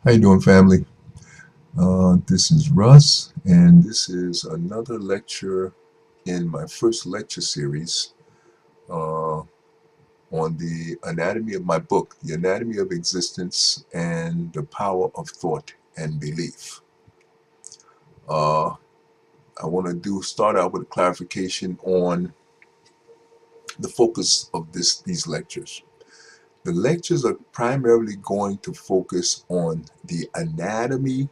How you doing, family? This is Russ, and this is another lecture in my first lecture series on the anatomy of my book, The Anatomy of Existence and the Power of Thought and Belief. I want to start out with a clarification on the focus of these lectures. The lectures are primarily going to focus on the anatomy.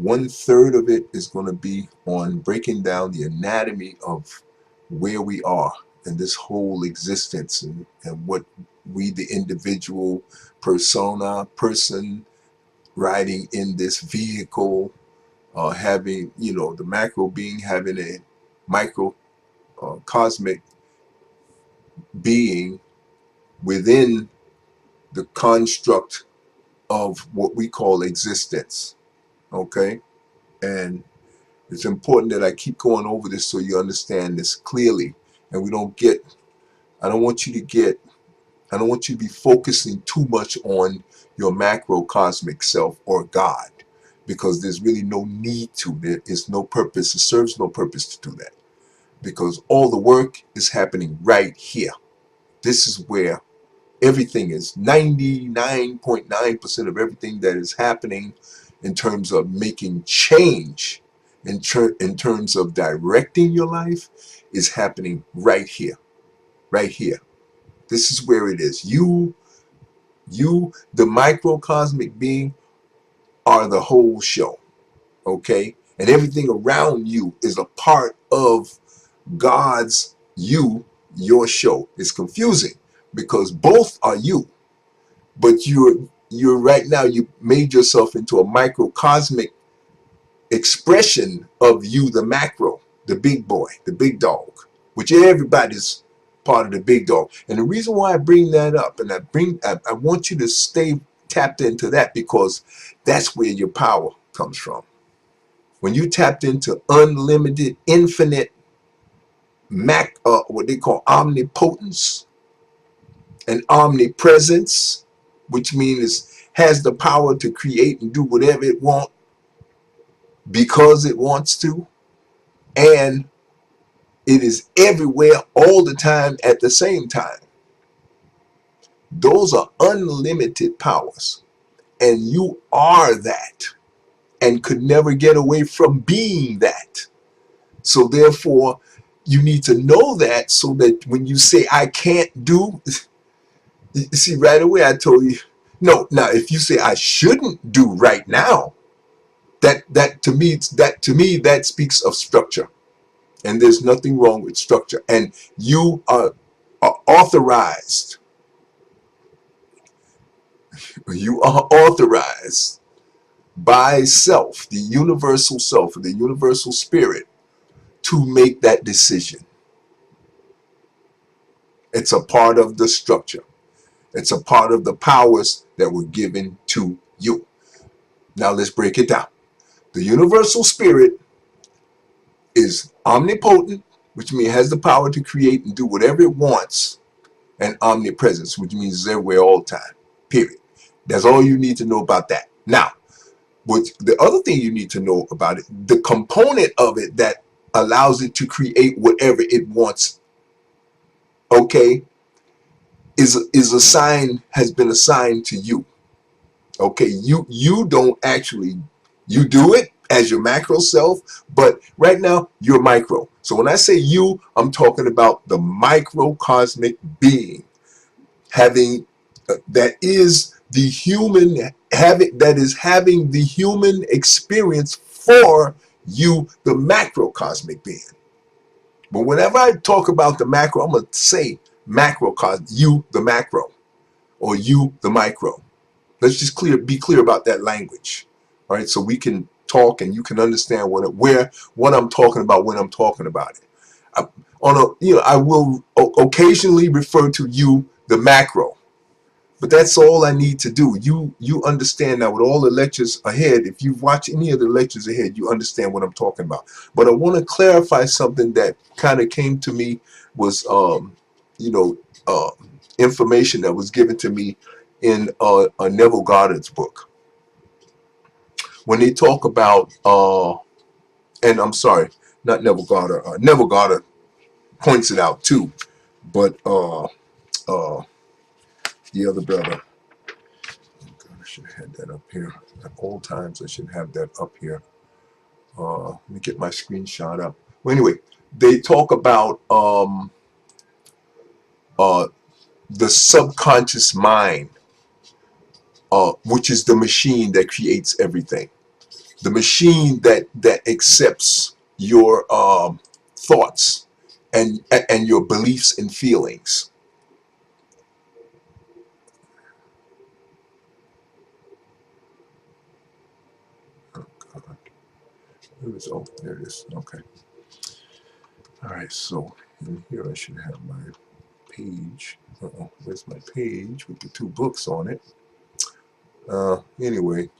1/3 of it is going to be on breaking down the anatomy of where we are in this whole existence, and what we, the individual person riding in this vehicle, having, the macro being having a micro cosmic being within the construct of what we call existence. Okay? And it's important that I keep going over this so you understand this clearly, and I don't want you to be focusing too much on your macrocosmic self or God, because there's really no need to. There is no purpose. It serves no purpose to do that, because all the work is happening right here. This is where everything is. 99.9% of everything that is happening in terms of making change, in terms of directing your life, is happening right here. Right here. This is where it is. You, the microcosmic being, are the whole show. Okay? And everything around you is a part of God's your show. It's confusing because both are you. But you're right now, you made yourself into a microcosmic expression of you, the macro, the big boy, the big dog, which everybody's part of the big dog. And the reason why I bring that up, and I want you to stay tapped into that, because that's where your power comes from. When you tapped into unlimited, infinite what they call omnipotence and omnipresence, which means has the power to create and do whatever it wants because it wants to, and it is everywhere all the time at the same time. Those are unlimited powers, and you are that, and could never get away from being that. So therefore, you need to know that, so that when you say I can't do, you see, right away I told you, no. Now if you say I shouldn't do right now, that to me that speaks of structure, and there's nothing wrong with structure, and you are authorized. You are authorized by self, the universal spirit, to make that decision. It's a part of the structure. It's a part of the powers that were given to you. Now let's break it down. The universal spirit is omnipotent, which means it has the power to create and do whatever it wants, and omnipresence, which means it's everywhere all the time. Period. That's all you need to know about that. Now, the other thing you need to know about it, the component of it that allows it to create whatever it wants, okay, has been assigned to you. Okay, you don't actually, you do it as your macro self, but right now you're micro. So when I say you, I'm talking about the microcosmic being having that is the human having the human experience for you, the macrocosmic being. But whenever I talk about the macro, I'm gonna say macrocosm, you the macro, or you the micro. Let's just be clear about that language. All right, so we can talk and you can understand what I'm talking about when I'm talking about it. I will occasionally refer to you the macro, but that's all I need to do. You understand now with all the lectures ahead. If you watch any of the lectures ahead, you understand what I'm talking about. But I want to clarify something that kind of came to me, was information that was given to me in a Neville Goddard's book. when they talk about and I'm sorry, not Neville Goddard. Neville Goddard points it out too, but the other brother. Oh God, I should have had that up here. At all times, I should have that up here. Let me get my screenshot up. Well, anyway, they talk about the subconscious mind, which is the machine that creates everything. The machine that accepts your thoughts and your beliefs and feelings. Oh God, oh, there it is. Okay. All right. So in here I should have my page. Where's my page with the two books on it? Anyway,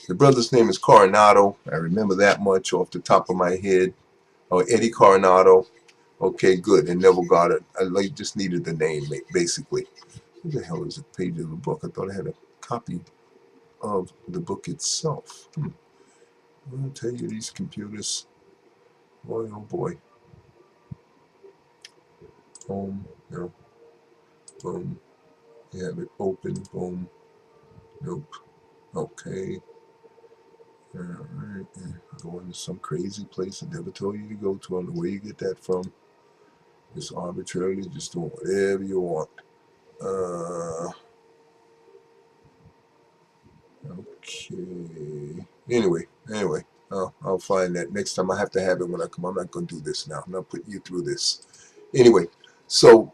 the brother's name is Coronado. I remember that much off the top of my head. Eddie Coronado. Okay, good. And Neville Goddard. I just needed the name, basically. Where the hell is the page of the book? I thought I had a copy of the book itself. I'll tell you, these computers, boy, oh boy. Boom, no, boom. You have it open, boom. Nope. Okay. Alright. Going to some crazy place I never told you to go to. I don't know where you get that from. Just arbitrarily, just doing whatever you want. Okay. Anyway, I'll find that next time. I have to have it when I come. I'm not going to do this now. I'm not putting you through this. Anyway, so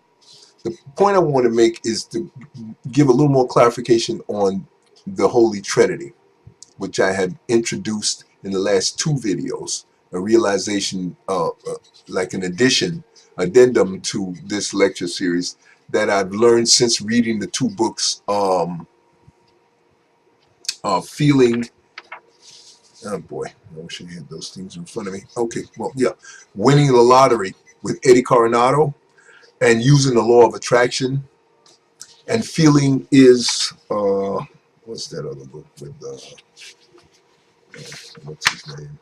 the point I want to make is to give a little more clarification on the Holy Trinity, which I had introduced in the last two videos. A realization, like an addendum to this lecture series that I've learned since reading the two books, Feeling. Oh boy, I wish I had those things in front of me. Okay, well, yeah. Winning the Lottery with Eddie Coronado and Using the Law of Attraction. And Feeling is, what's that other book with, what's his name?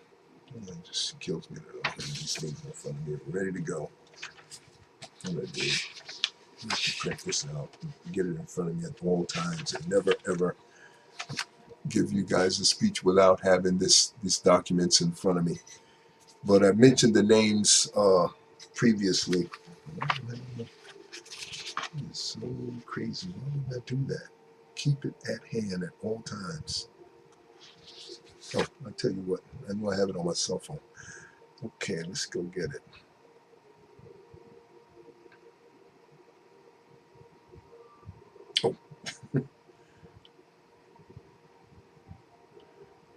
It just kills me that I don't have these things in front of me ready to go. What I do, I have to print this out, get it in front of me at all times, and never ever give you guys a speech without having these documents in front of me. But I mentioned the names previously. It's so crazy. Why did I do that? Keep it at hand at all times. Oh, I'll tell you what. I know I have it on my cell phone. Okay, let's go get it. Oh.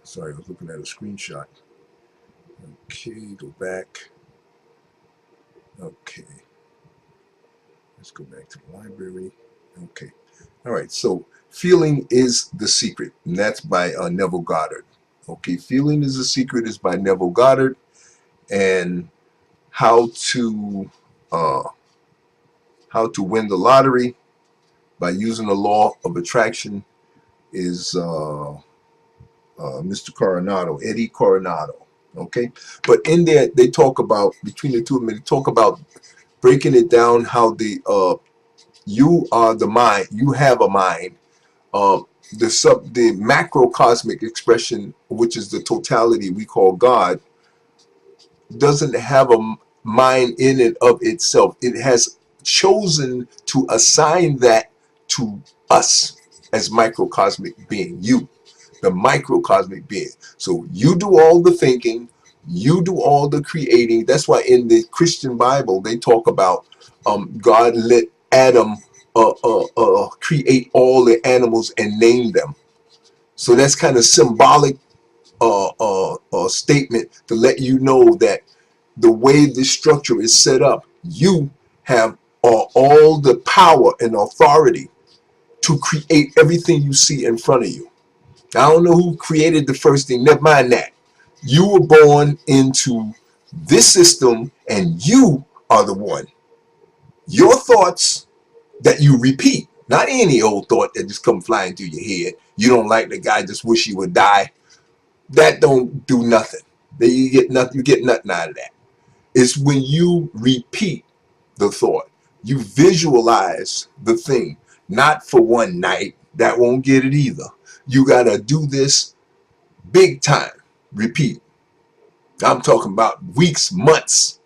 Sorry, I was looking at a screenshot. Okay, go back. Okay. Let's go back to the library. Okay. All right, so Feeling is the Secret, and that's by Neville Goddard. Okay, Feeling is the Secret is by Neville Goddard, and How to Win the Lottery by Using the Law of Attraction is Mr. Coronado, Eddie Coronado. Okay, but in there they talk about, between the two of them, they talk about breaking it down how the you are the mind, you have a mind. The macrocosmic expression, which is the totality we call God, doesn't have a mind in and of itself. It has chosen to assign that to us as microcosmic being, you, the microcosmic being. So you do all the thinking, you do all the creating. That's why in the Christian Bible they talk about God let Adam create all the animals and name them. So that's kind of symbolic statement to let you know that the way the structure is set up, you have all the power and authority to create everything you see in front of you. I don't know who created the first thing, never mind that. You were born into this system and you are the one. Your thoughts that you repeat, Not any old thought that just come flying through your head. You don't like the guy, just wish he would die. That don't do nothing. You get nothing. You get nothing out of that. It's when you repeat the thought. You visualize the thing. Not for one night. That won't get it either. You gotta do this big time. Repeat. I'm talking about weeks, months,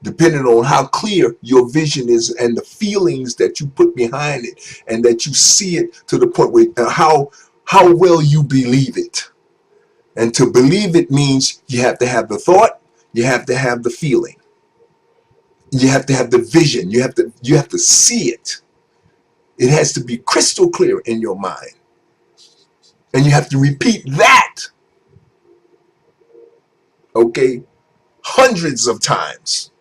depending on how clear your vision is and the feelings that you put behind it, and that you see it to the point where how well you believe it. And to believe it means you have to have the thought, you have to have the feeling, you have to have the vision, you have to see it. It has to be crystal clear in your mind, and you have to repeat that, okay, hundreds of times.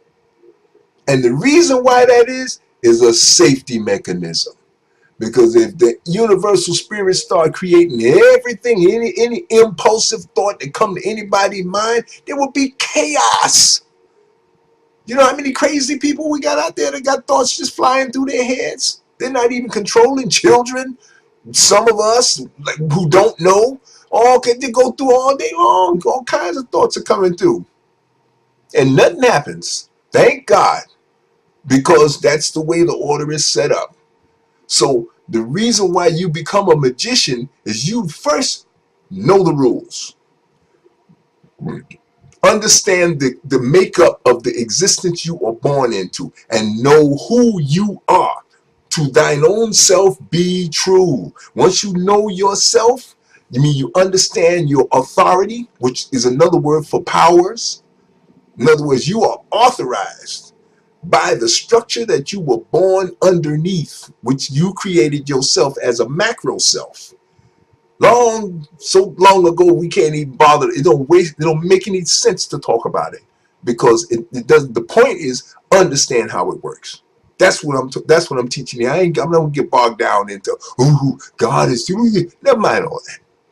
And the reason why that is a safety mechanism. Because if the universal spirit start creating everything, any impulsive thought that come to anybody's mind, there will be chaos. You know how many crazy people we got out there that got thoughts just flying through their heads? They're not even controlling children. Some of us, like, who don't know, all can they go through all day long. All kinds of thoughts are coming through. And nothing happens. Thank God. Because that's the way the order is set up. So the reason why you become a magician is you first know the rules. Understand the makeup of the existence you are born into, and know who you are. To thine own self be true. Once you know yourself, you understand your authority, which is another word for powers. In other words, you are authorized by the structure that you were born underneath, which you created yourself as a macro self. So long ago, we can't even bother. It don't make any sense to talk about it, because it doesn't. The point is, understand how it works. That's what I'm teaching you. I'm not gonna get bogged down into God is doing it. Never mind all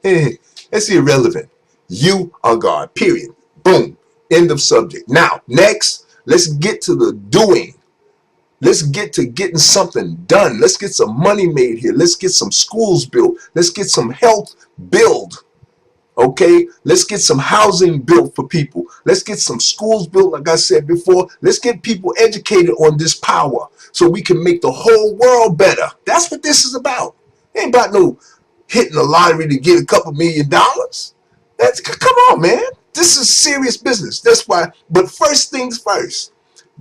that. That's irrelevant. You are God. Period. Boom. End of subject. Now, next, let's get to the doing. Let's get to getting something done. Let's get some money made here. Let's get some schools built. Let's get some health built. Okay? Let's get some housing built for people. Let's get some schools built, like I said before. Let's get people educated on this power so we can make the whole world better. That's what this is about. It ain't about no hitting the lottery to get a couple $1,000,000. Come on, man. This is serious business. That's why. But first things first.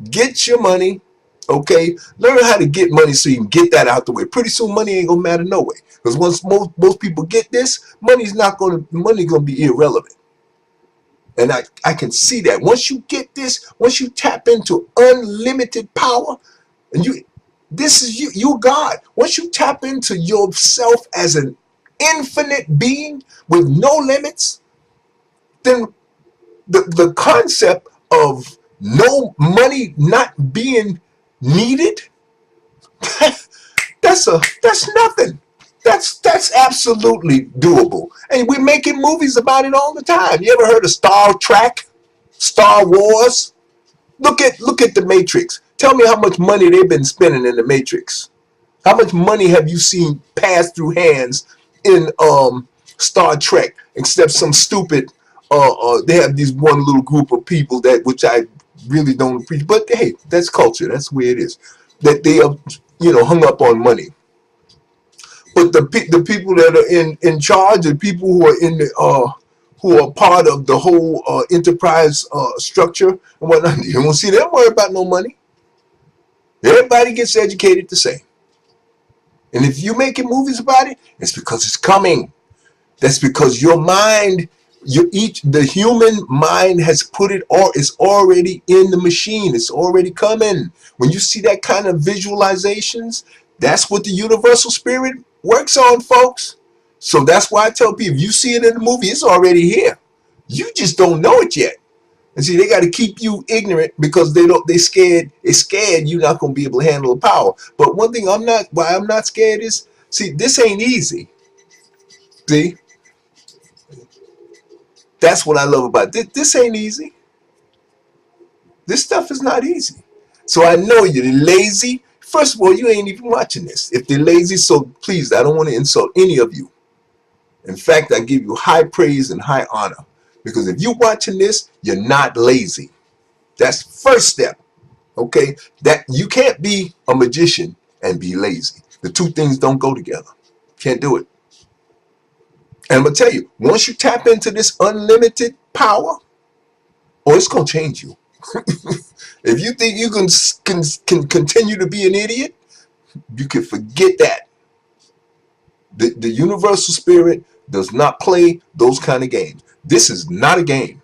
Get your money. Okay, learn how to get money so you can get that out the way. Pretty soon, money ain't gonna matter no way. Because once most people get this, money's gonna be irrelevant. And I can see that once you get this, once you tap into unlimited power, and you're God. Once you tap into yourself as an infinite being with no limits, then the concept of no money not being needed, that's nothing. That's absolutely doable. And we're making movies about it all the time. You ever heard of Star Trek, Star Wars? Look at the Matrix. Tell me how much money they've been spending in the Matrix. How much money have you seen pass through hands in Star Trek? Except some stupid they have these one little group of people that, which I really don't appreciate, but hey, that's culture. That's the way it is. That they are, hung up on money. But the people that are in charge, the people who are in the who are part of the whole enterprise structure and whatnot, you don't see them worry about no money. Everybody gets educated the same. And if you're making movies about it, it's because it's coming. That's because your mind, the human mind has put it, or it's already in the machine. It's already coming. When you see that kind of visualizations, that's what the universal spirit works on, folks. So that's why I tell people, if you see it in the movie, it's already here. You just don't know it yet. And see, they got to keep you ignorant because they're scared you're not going to be able to handle the power. But one thing I'm not scared is, see, this ain't easy. See? That's what I love about this. This ain't easy. This stuff is not easy. So I know you're lazy, First of all, you ain't even watching this. If they're lazy, so please, I don't want to insult any of you. In fact, I give you high praise and high honor. Because if you're watching this, you're not lazy. That's first step. Okay? That you can't be a magician and be lazy. The two things don't go together. Can't do it. And I'm going to tell you, once you tap into this unlimited power, oh, it's going to change you. If you think you can continue to be an idiot, you can forget that. The universal spirit does not play those kind of games. This is not a game.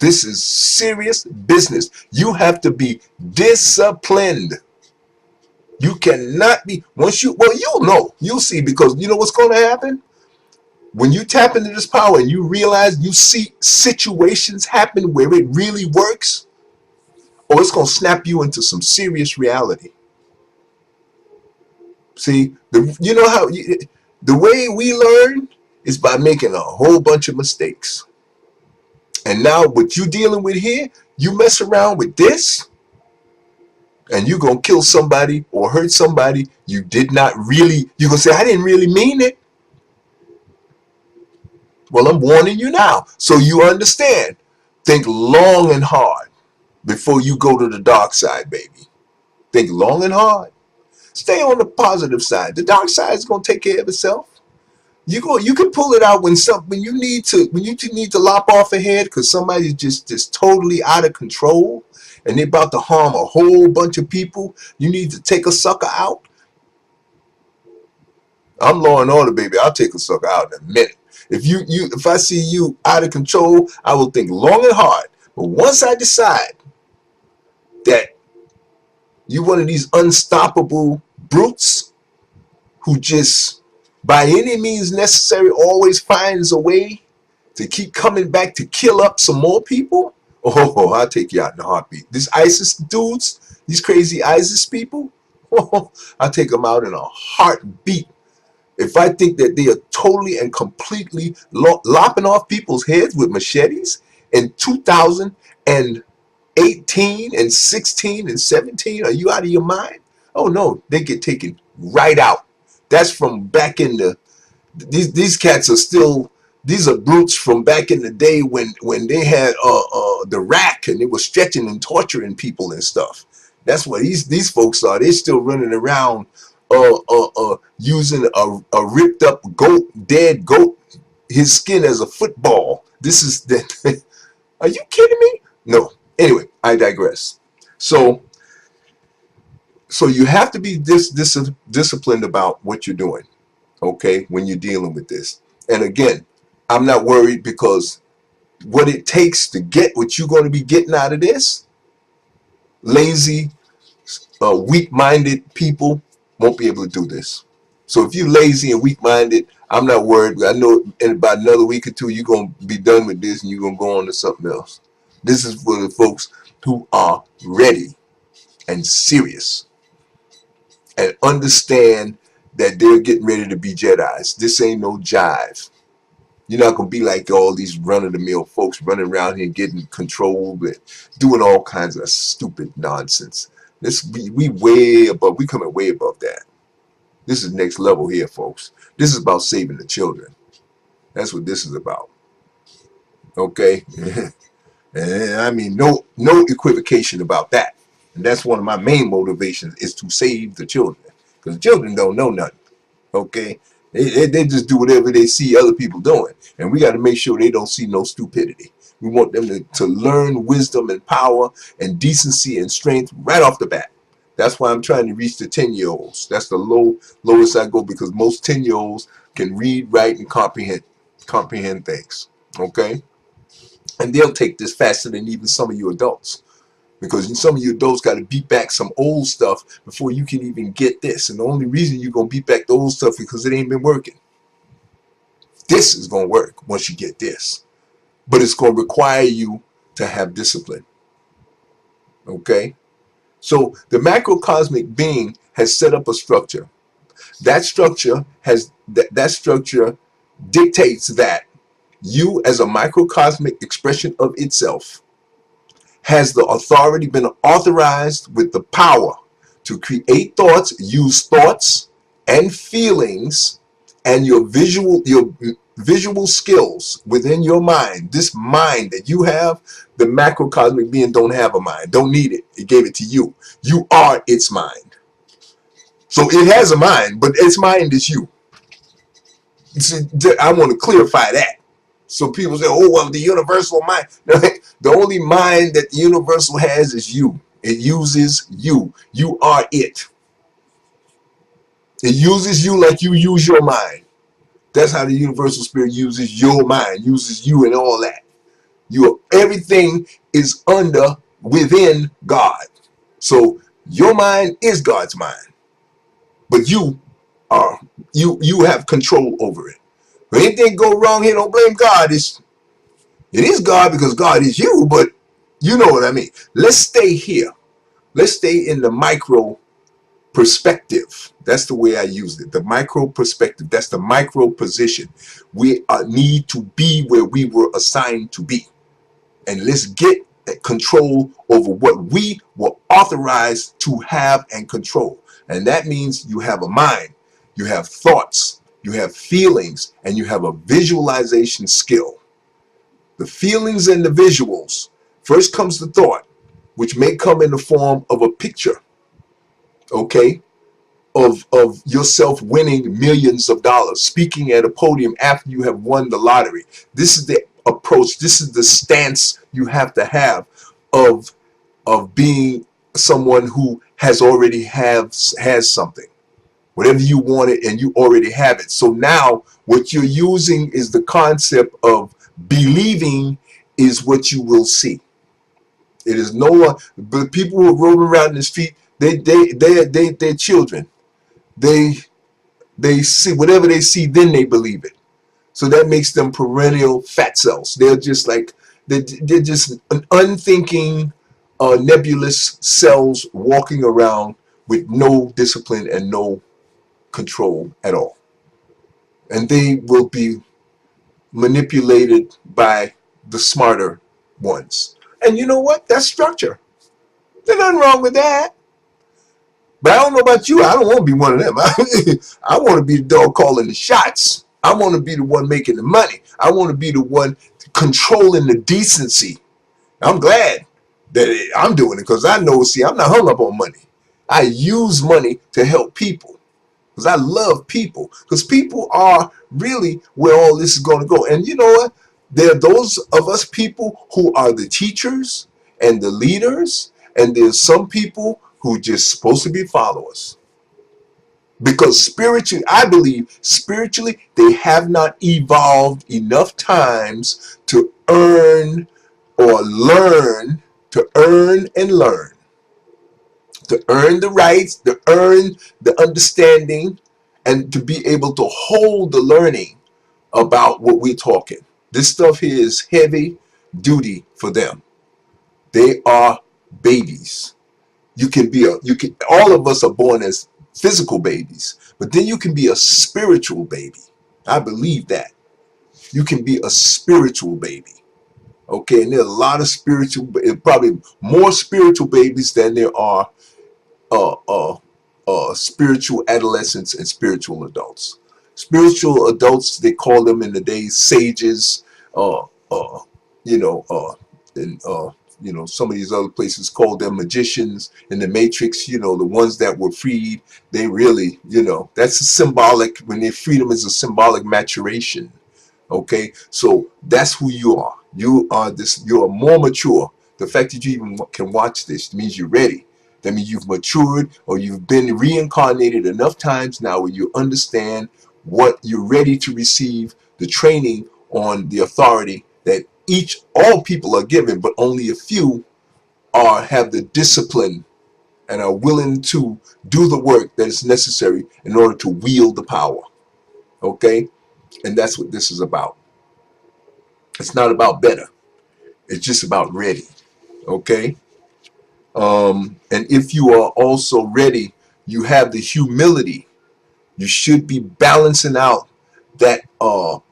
This is serious business. You have to be disciplined. You cannot be, once you, well, you'll know. You'll see, because you know what's going to happen? When you tap into this power and you realize you see situations happen where it really works, or it's going to snap you into some serious reality. See, you know how the way we learn is by making a whole bunch of mistakes. And now what you dealing with here, you mess around with this, and you're going to kill somebody or hurt somebody you did not really, you're going to say, I didn't really mean it. Well, I'm warning you now, so you understand. Think long and hard before you go to the dark side, baby. Think long and hard. Stay on the positive side. The dark side is going to take care of itself. You can pull it out when you need to lop off a head because somebody's just totally out of control and they're about to harm a whole bunch of people. You need to take a sucker out. I'm law and order, baby. I'll take a sucker out in a minute. If I see you out of control, I will think long and hard. But once I decide that you're one of these unstoppable brutes who just, by any means necessary, always finds a way to keep coming back to kill up some more people, oh, I'll take you out in a heartbeat. These ISIS dudes, these crazy ISIS people, oh, I'll take them out in a heartbeat. If I think that they are totally and completely lopping off people's heads with machetes in 2018 and 16 and 17, are you out of your mind? Oh no, they get taken right out. That's from back in the, these cats are still, these are brutes from back in the day when they had the rack and they were stretching and torturing people and stuff. That's what these folks are. They're still running around using a ripped up dead goat, his skin as a football. This is that. Are you kidding me? No. Anyway, I digress. So you have to be disciplined about what you're doing, okay, when you're dealing with this. And again, I'm not worried, because what it takes to get what you're going to be getting out of this, lazy, weak-minded people won't be able to do this. So if you're lazy and weak-minded, I'm not worried. I know in about another week or two, you're going to be done with this and you're going to go on to something else. This is for the folks who are ready and serious and understand that they're getting ready to be Jedis. This ain't no jive. You're not going to be like all these run-of-the-mill folks running around here getting controlled and doing all kinds of stupid nonsense. We way above, we coming way above that. This is next level here, folks. This is about saving the children. That's what this is about. Okay? And I mean, no equivocation about that. And that's one of my main motivations, is to save the children. Because children don't know nothing. Okay? They just do whatever they see other people doing. And we got to make sure they don't see no stupidity. We want them to learn wisdom and power and decency and strength right off the bat. That's why I'm trying to reach the 10-year-olds. That's the lowest I go, because most 10-year-olds can read, write, and comprehend things. Okay? And they'll take this faster than even some of you adults. Because some of you adults got to beat back some old stuff before you can even get this. And the only reason you're going to beat back the old stuff is because it ain't been working. This is going to work once you get this. But it's going to require you to have discipline. Okay? So the macrocosmic being has set up a structure. That structure dictates that you, as a microcosmic expression of itself, has the authority, been authorized with the power to create thoughts, use thoughts and feelings and your visual skills within your mind. This mind that you have, the macrocosmic being don't have a mind, don't need it. It gave it to you. You are its mind. So it has a mind, but its mind is you. See, I want to clarify that. So people say, oh, well, the universal mind. The only mind that the universal has is you. It uses you. You are it. It uses you like you use your mind. That's how the universal spirit uses your mind, uses you and all that. Everything is within God. So your mind is God's mind. But you have control over it. If anything go wrong here, don't blame God. It is God because God is you, but you know what I mean. Let's stay here. Let's stay in the micro perspective. That's the way I used it. The micro perspective. That's the micro position. We need to be where we were assigned to be. And let's get control over what we were authorized to have and control. And that means you have a mind, you have thoughts, you have feelings, and you have a visualization skill. The feelings and the visuals. First comes the thought, which may come in the form of a picture, okay, of yourself winning millions of dollars, speaking at a podium after you have won the lottery. This is the approach. This is the stance you have to have of being someone who has something. Whatever you wanted and you already have it. So now what you're using is the concept of believing is what you will see. It is no one, but people who are rolling around in the street, they're children. They see whatever they see, then they believe it. So that makes them perennial fat cells. They're just like they're just an unthinking, nebulous cells walking around with no discipline and no control at all. And they will be manipulated by the smarter ones. And you know what? That's structure. There's nothing wrong with that. But I don't know about you. I don't want to be one of them. I want to be the dog calling the shots. I want to be the one making the money. I want to be the one controlling the decency. I'm glad that I'm doing it because I know, see, I'm not hung up on money. I use money to help people because I love people, because people are really where all this is going to go. And you know what? There are those of us people who are the teachers and the leaders, and there's some people who are just supposed to be followers. Because spiritually, I believe spiritually, they have not evolved enough times to earn or learn, to earn and learn, to earn the rights, to earn the understanding, and to be able to hold the learning about what we're talking. This stuff here is heavy duty for them. They are babies. All of us are born as physical babies, but then you can be a spiritual baby. I believe that. You can be a spiritual baby. Okay, and there are a lot of probably more spiritual babies than there are spiritual adolescents and spiritual adults. Spiritual adults, they call them in the days sages, uh, uh, you know, and some of these other places call them magicians in the Matrix. The ones that were freed, they really, that's a symbolic. When they freedom is a symbolic maturation. Okay, so that's who you are. You are more mature. The fact that you even can watch this means you're ready. That means you've matured, or you've been reincarnated enough times now where you understand what you're ready to receive the training on the authority that all people are given, but only a few have the discipline and are willing to do the work that is necessary in order to wield the power. Okay? And that's what this is about. It's not about better. It's just about ready. Okay? And if you are also ready, you have the humility. You should be balancing out that the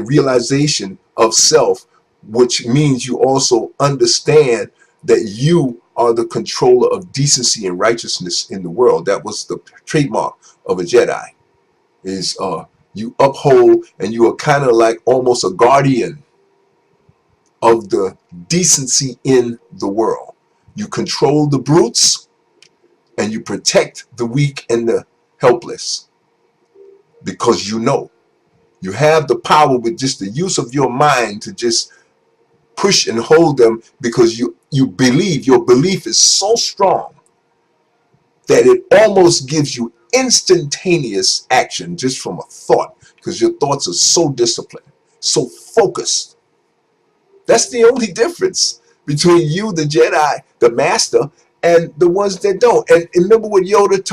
realization of self, which means you also understand that you are the controller of decency and righteousness in the world. That was the trademark of a Jedi. Is you uphold, and you are kind of like almost a guardian of the decency in the world. You control the brutes, and you protect the weak and the helpless, because you have the power with just the use of your mind to just push and hold them, because you believe, your belief is so strong that it almost gives you instantaneous action just from a thought, because your thoughts are so disciplined, so focused. That's the only difference between you, the Jedi, the master, and the ones that don't. And remember what Yoda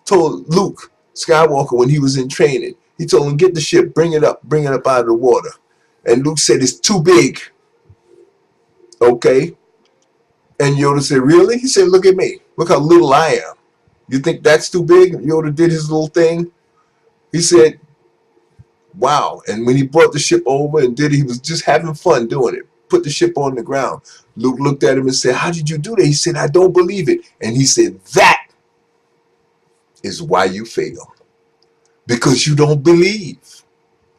told Luke Skywalker when he was in training. He told him, get the ship, bring it up out of the water. And Luke said, it's too big. Okay. And Yoda said, really? He said, look at me. Look how little I am. You think that's too big? Yoda did his little thing. He said, wow. And when he brought the ship over and did it, he was just having fun doing it. Put the ship on the ground. Luke looked at him and said, how did you do that? He said, I don't believe it. And he said, that is why you fail. Because you don't believe.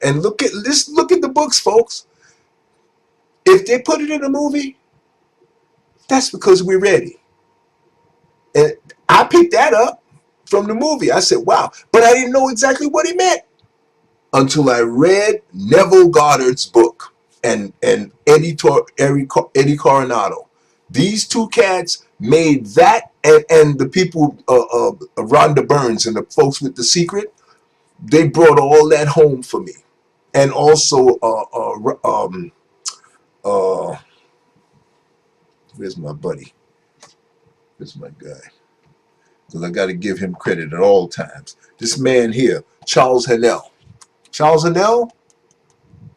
And look at the books, folks. If they put it in a movie, that's because we're ready. And I picked that up from the movie. I said, wow. But I didn't know exactly what he meant until I read Neville Goddard's book and Eddie Coronado. These two cats made that, and the people, Rhonda Burns and the folks with The Secret, they brought all that home for me. And also, where's my buddy? Where's my guy? Because I got to give him credit at all times. This man here, Charles Hannell. Charles Hannell?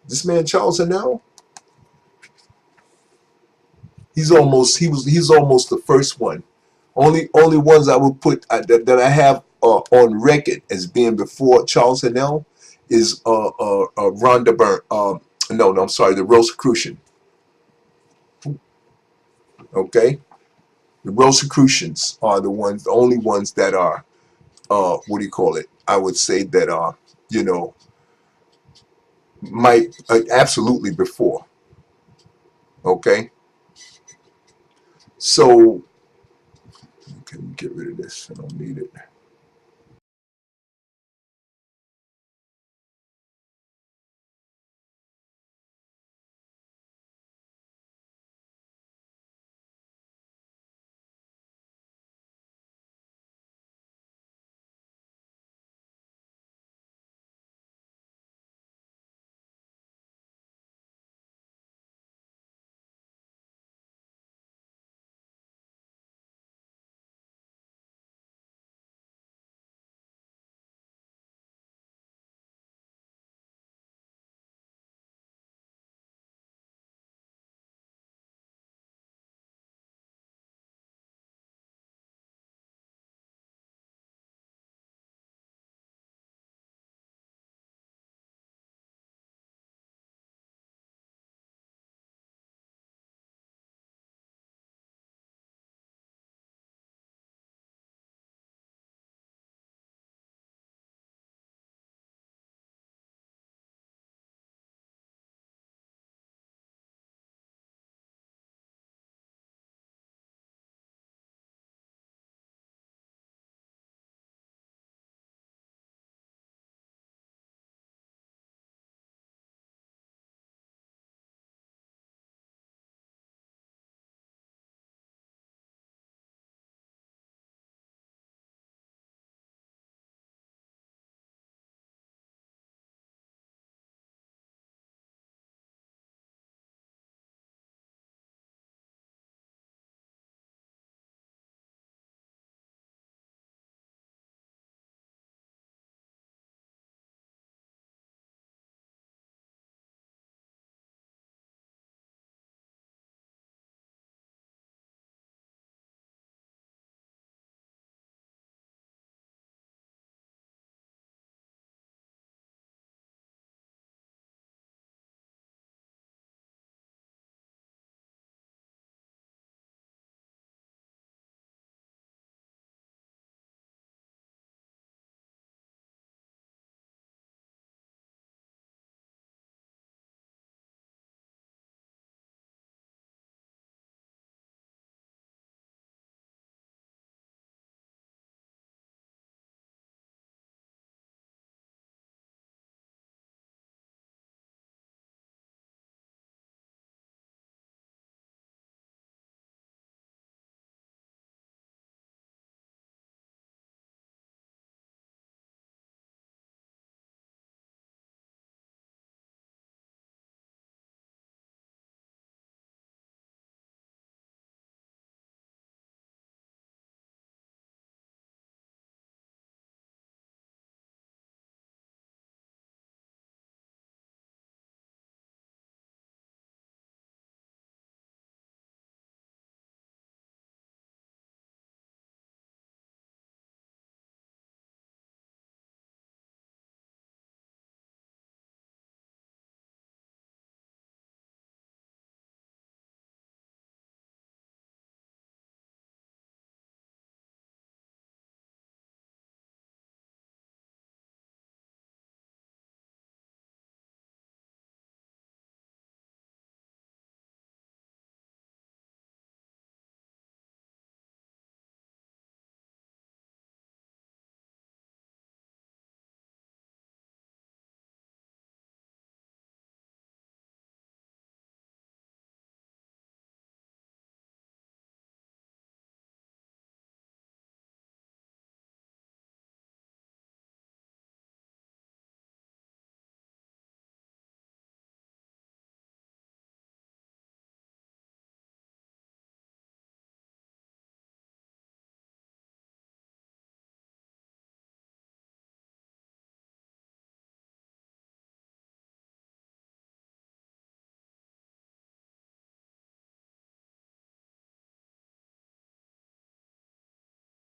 This man, Charles Hannell? He's almost the first one. Only ones I would put that I have on record as being before Charles Hannell is Rhonda Byrne. No, I'm sorry, the Rosicrucian. Okay, the Rosicrucians are the only ones that are what do you call it? I would say that are might absolutely before. Okay, so can get rid of this. I don't need it.